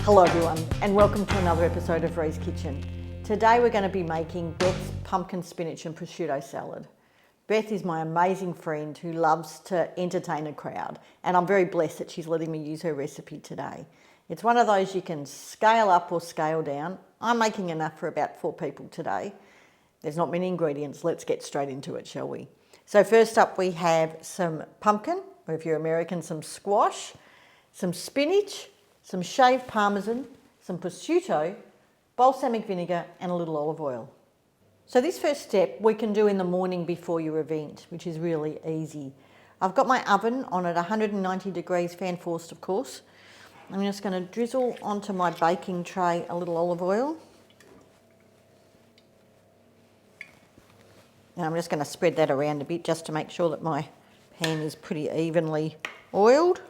Hello everyone, and welcome to another episode of RiesKitchen. Today we're going to be making Beth's pumpkin spinach and prosciutto salad. Beth is my amazing friend who loves to entertain a crowd, and I'm very blessed that she's letting me use her recipe today. It's one of those you can scale up or scale down. I'm making enough for about 4 people today. There's not many ingredients. Let's get straight into it, shall we? So first up we have some pumpkin, or if you're American, some squash, some spinach, some shaved parmesan, some prosciutto, balsamic vinegar and a little olive oil. So this first step we can do in the morning before your event, which is really easy. I've got my oven on at 190 degrees, fan forced of course. I'm just going to drizzle onto my baking tray a little olive oil. Now I'm just going to spread that around a bit just to make sure that my pan is pretty evenly oiled.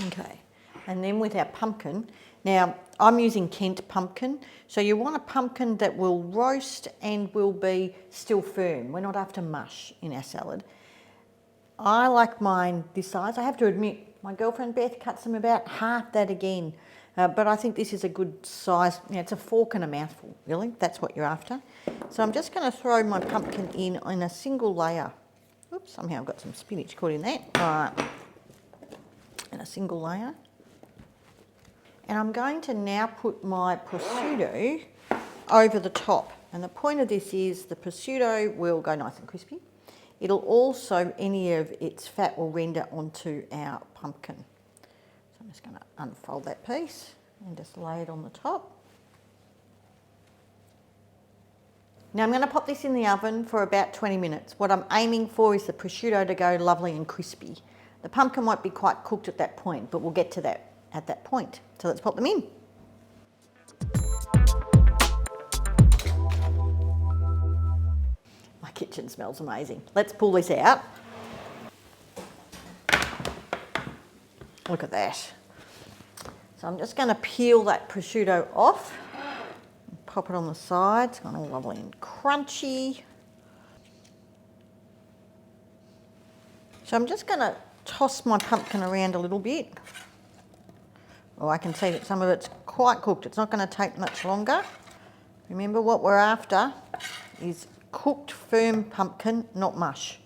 Okay, and then with our pumpkin, now I'm using Kent pumpkin, so you want a pumpkin that will roast and will be still firm. We're not after mush in our salad. I like mine this size. I have to admit, my girlfriend Beth cuts them about half that again, but I think this is a good size. It's a fork and a mouthful, really. That's what you're after. So I'm just going to throw my pumpkin in a single layer. Oops, somehow I've got some spinach caught in that. All right. In a single layer. And I'm going to now put my prosciutto over the top. And the point of this is the prosciutto will go nice and crispy. It'll also, any of its fat will render onto our pumpkin. So I'm just going to unfold that piece and just lay it on the top. Now I'm going to pop this in the oven for about 20 minutes. What I'm aiming for is the prosciutto to go lovely and crispy. The pumpkin won't be quite cooked at that point, but we'll get to that at that point. So let's pop them in. My kitchen smells amazing. Let's pull this out. Look at that. So I'm just going to peel that prosciutto off, and pop it on the side. It's gone all lovely and crunchy. So I'm just going to toss my pumpkin around a little bit. Oh, I can see that some of it's quite cooked. It's not going to take much longer. Remember, what we're after is cooked, firm pumpkin, not mush.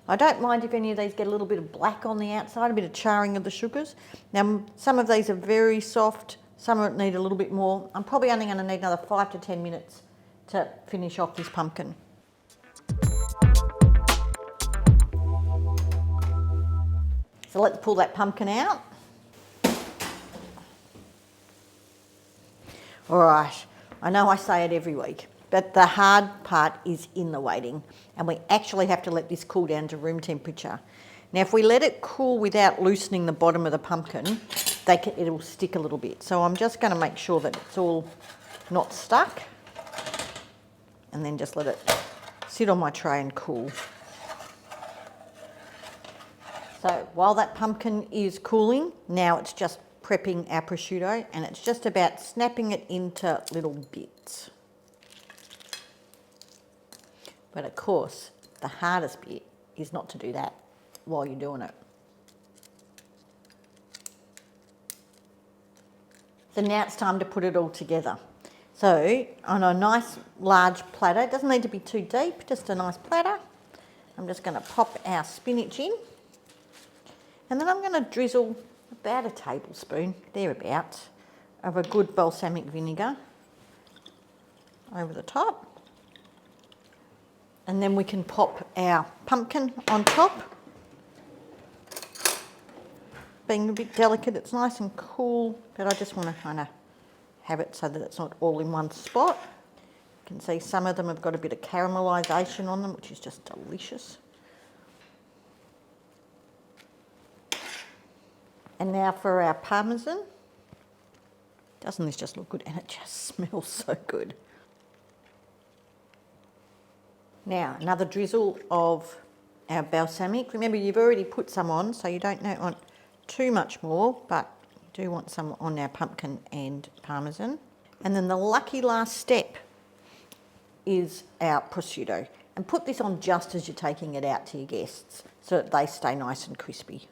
I don't mind if any of these get a little bit of black on the outside, a bit of charring of the sugars. Now, some of these are very soft, some need a little bit more. I'm probably only going to need another 5 to 10 minutes to finish off this pumpkin. So let's pull that pumpkin out. All right, I know I say it every week, but the hard part is in the waiting, and we actually have to let this cool down to room temperature. Now, if we let it cool without loosening the bottom of the pumpkin, it'll stick a little bit. So I'm just going to make sure that it's all not stuck, and then just let it sit on my tray and cool. So while that pumpkin is cooling, now it's just prepping our prosciutto, and it's just about snapping it into little bits. But of course, the hardest bit is not to do that while you're doing it. So now it's time to put it all together. So on a nice large platter, it doesn't need to be too deep, just a nice platter. I'm just going to pop our spinach in. And then I'm going to drizzle about a tablespoon, thereabouts, of a good balsamic vinegar over the top. And then we can pop our pumpkin on top. Being a bit delicate, it's nice and cool, but I just want to kind of have it so that it's not all in one spot. You can see some of them have got a bit of caramelisation on them, which is just delicious. And now for our parmesan. Doesn't this just look good? And it just smells so good. Now, another drizzle of our balsamic. Remember, you've already put some on, so you don't want too much more, but you do want some on our pumpkin and parmesan. And then the lucky last step is our prosciutto. And put this on just as you're taking it out to your guests so that they stay nice and crispy.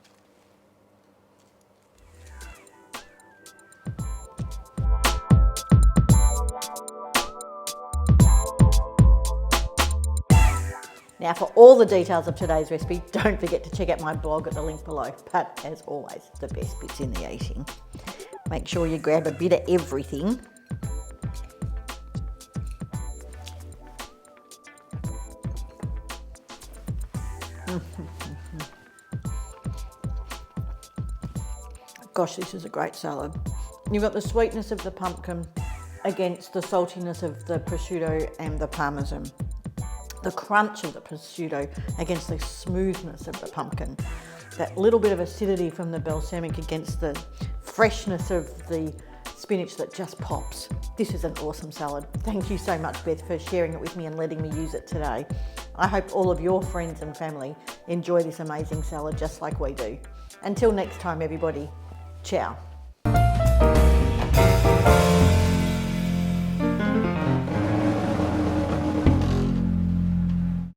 Now for all the details of today's recipe, don't forget to check out my blog at the link below. But as always, the best bit's in the eating. Make sure you grab a bit of everything. Gosh, this is a great salad. You've got the sweetness of the pumpkin against the saltiness of the prosciutto and the parmesan. The crunch of the prosciutto against the smoothness of the pumpkin. That little bit of acidity from the balsamic against the freshness of the spinach that just pops. This is an awesome salad. Thank you so much, Beth, for sharing it with me and letting me use it today. I hope all of your friends and family enjoy this amazing salad just like we do. Until next time, everybody, ciao.